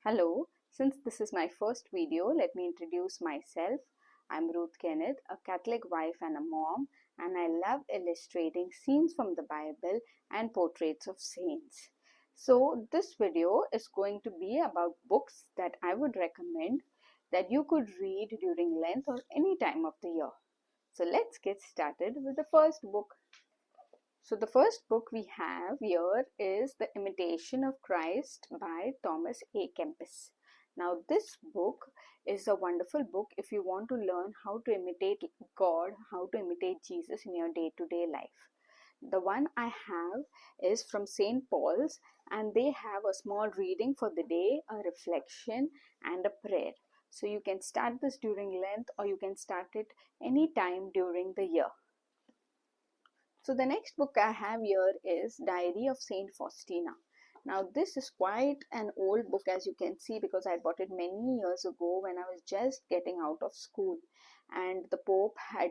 Hello, since this is my first video, let me introduce myself. I'm Ruth Kenneth, a Catholic wife and a mom, and I love illustrating scenes from the Bible and portraits of saints. So, this video is going to be about books that I would recommend that you could read during Lent or any time of the year. So, let's get started with the first book. So the first book we have here is The Imitation of Christ by Thomas A. Kempis. Now this book is a wonderful book if you want to learn how to imitate God, how to imitate Jesus in your day-to-day life. The one I have is from St. Paul's, and they have a small reading for the day, a reflection and a prayer. So you can start this during Lent or you can start it anytime during the year. So the next book I have here is Diary of Saint Faustina. Now this is quite an old book, as you can see, because I bought it many years ago when I was just getting out of school, and the Pope had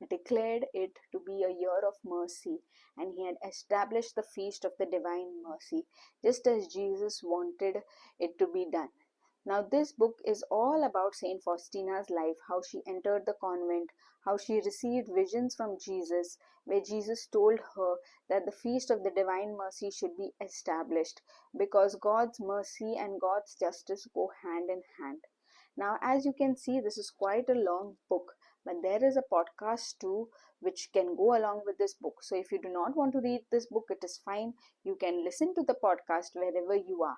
declared it to be a year of mercy, and he had established the feast of the Divine Mercy just as Jesus wanted it to be done. Now this book is all about Saint Faustina's life, how she entered the convent, how she received visions from Jesus, where Jesus told her that the feast of the Divine Mercy should be established because God's mercy and God's justice go hand in hand. Now, as you can see, this is quite a long book, but there is a podcast too which can go along with this book. So if you do not want to read this book, it is fine. You can listen to the podcast wherever you are.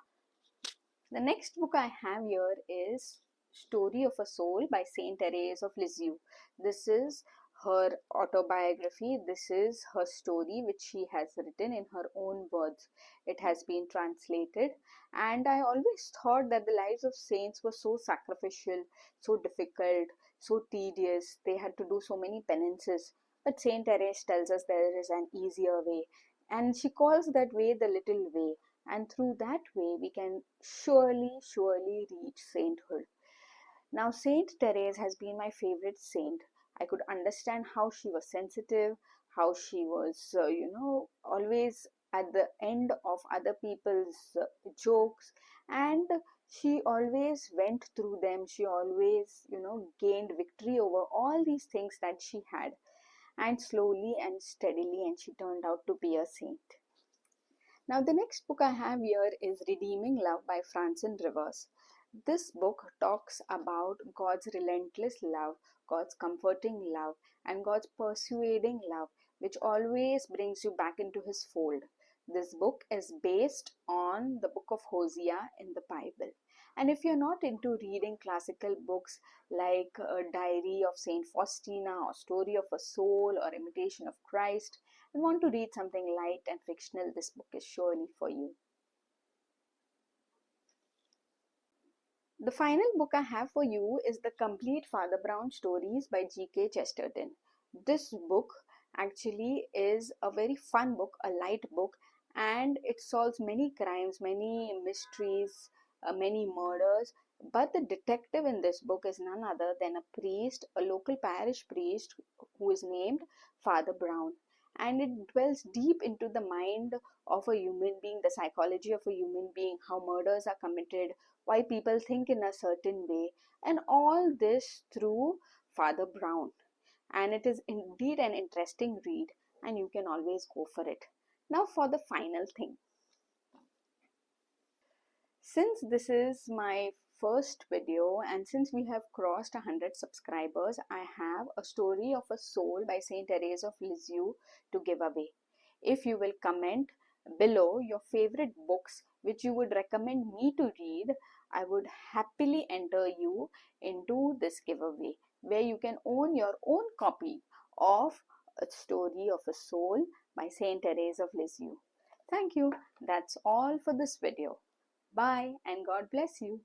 The next book I have here is Story of a Soul by Saint Therese of Lisieux. This is her autobiography. This is her story which she has written in her own words. It has been translated, and I always thought that the lives of saints were so sacrificial, so difficult, so tedious. They had to do so many penances. But Saint Therese tells us there is an easier way, and she calls that way the little way, and through that way we can surely reach sainthood. Now Saint Therese has been my favorite saint. I could understand how she was sensitive, how she was always at the end of other people's jokes, and she always went through them. She always gained victory over all these things that she had, and slowly and steadily, and she turned out to be a saint. Now, the next book I have here is Redeeming Love by Francine Rivers. This book talks about God's relentless love, God's comforting love, and God's persuading love, which always brings you back into His fold. This book is based on the book of Hosea in the Bible. And if you're not into reading classical books like Diary of Saint Faustina or Story of a Soul or Imitation of Christ, and want to read something light and fictional, this book is surely for you. The final book I have for you is The Complete Father Brown Stories by G.K. Chesterton. This book actually is a very fun book, a light book, and it solves many crimes, many mysteries, many murders. But the detective in this book is none other than a priest, a local parish priest who is named Father Brown. And it dwells deep into the mind of a human being, the psychology of a human being, how murders are committed, why people think in a certain way, and all this through Father Brown. And it is indeed an interesting read, and you can always go for it. Now for the final thing. Since this is my first video and since we have crossed 100 subscribers, I have a Story of a Soul by Saint Therese of Lisieux to give away. If you will comment below your favorite books which you would recommend me to read, I would happily enter you into this giveaway where you can own your own copy of A Story of a Soul by Saint Therese of Lisieux. Thank you. That's all for this video. Bye and God bless you.